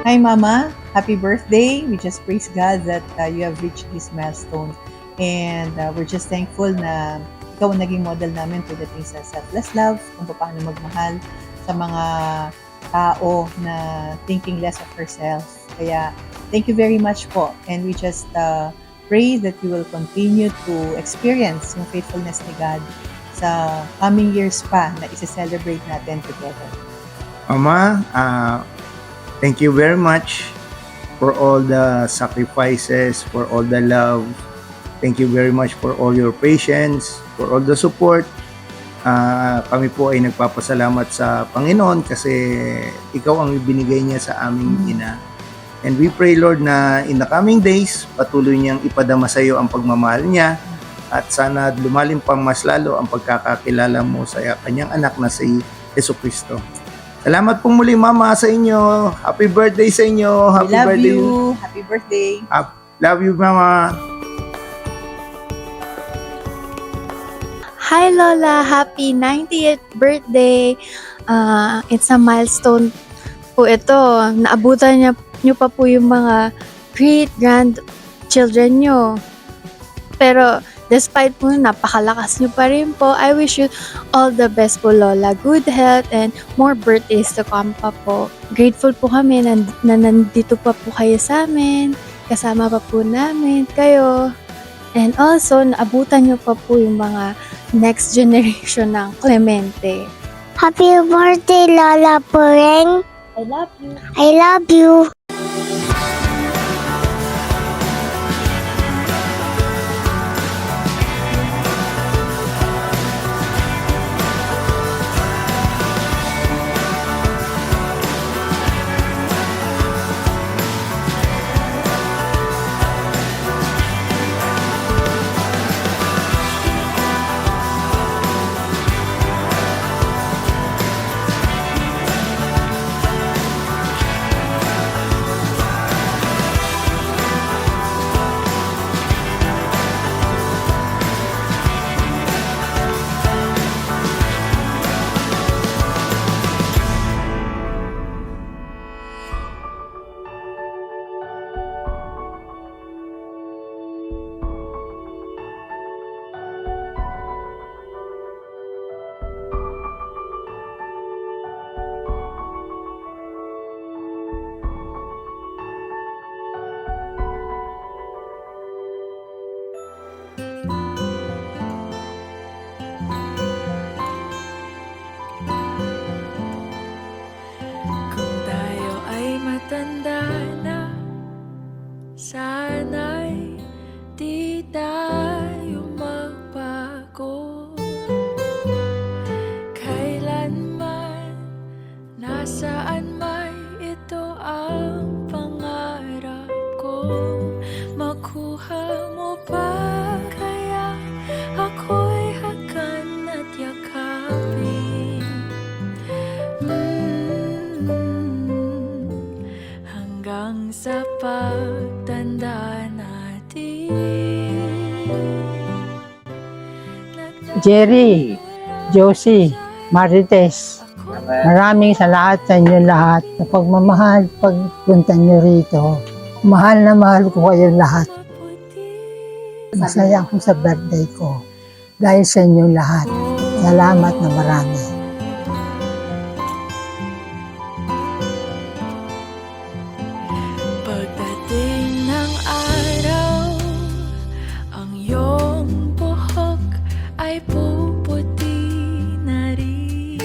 Hi, Mama. Happy birthday. We just praise God that you have reached this milestone. And we're just thankful na ikaw ang naging model namin pagdating sa selfless love, kung paano magmahal sa mga tao na thinking less of herself. Kaya, thank you very much po. And we just pray that you will continue to experience yung faithfulness ni God sa coming years pa na isa-celebrate natin together. Mama, thank you very much for all the sacrifices, for all the love. Thank you very much for all your patience, for all the support. Kami po ay nagpapasalamat sa Panginoon kasi ikaw ang ibinigay niya sa aming ina. And we pray, Lord, na in the coming days, patuloy niyang ipadama sa iyo ang pagmamahal niya at sana lumalim pang mas lalo ang pagkakakilala mo sa kanyang anak na si Jesucristo. Salamat pong muli, Mama, sa inyo. Happy birthday sa inyo. We love you. Happy birthday. Love you, Mama. Hi, Lola. Happy 90th birthday. It's a milestone po ito. Naabutan niyo pa po yung mga great-grandchildren niyo. Pero despite po napakalakas niyo pa rin po, I wish you all the best po, Lola. Good health and more birthdays to come pa po. Grateful po kami na nandito pa po kayo sa amin. Kasama pa po namin kayo. And also, naabutan niyo pa po yung mga next generation ng Clemente. Happy birthday, Lola Pureng. I love you. I love you. Kung tayo ay matanda na, sana'y di tayo magbago. Kailanman, nasaan may ito ang pangarap ko. Makuha mo ba kaya ako'y hakan at yakapin? Hanggang sa pagtanda natin. Jerry, Josie, Marites, maraming salamat sa inyo lahat sa pagmamahal, pagpunta nyo rito. Mahal na mahal ko kayo lahat. Masaya ako sa birthday ko dahil sa inyo lahat. Salamat na marami. Pagdating ng araw, ang iyong buhok ay puputi na rin.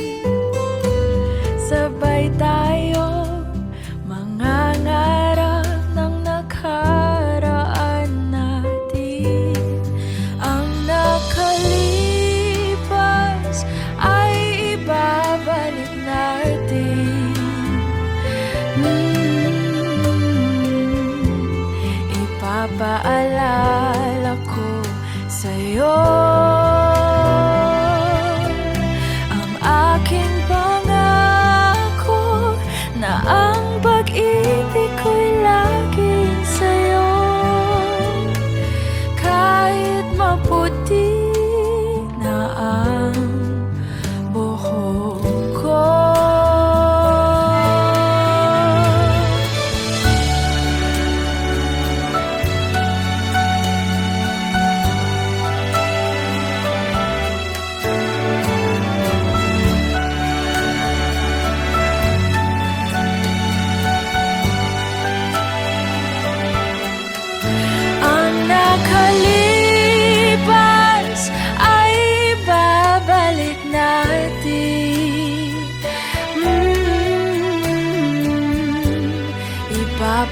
Sabay tayo mangangarap ng nakaraan natin. Ang nakalipas ay ibabalik natin. Ipapaalala ko sa'yo ang aking pangako na ang pag-ibig ko'y laging sa'yo. Kahit maputi na ang buhok ko.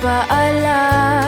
paalam.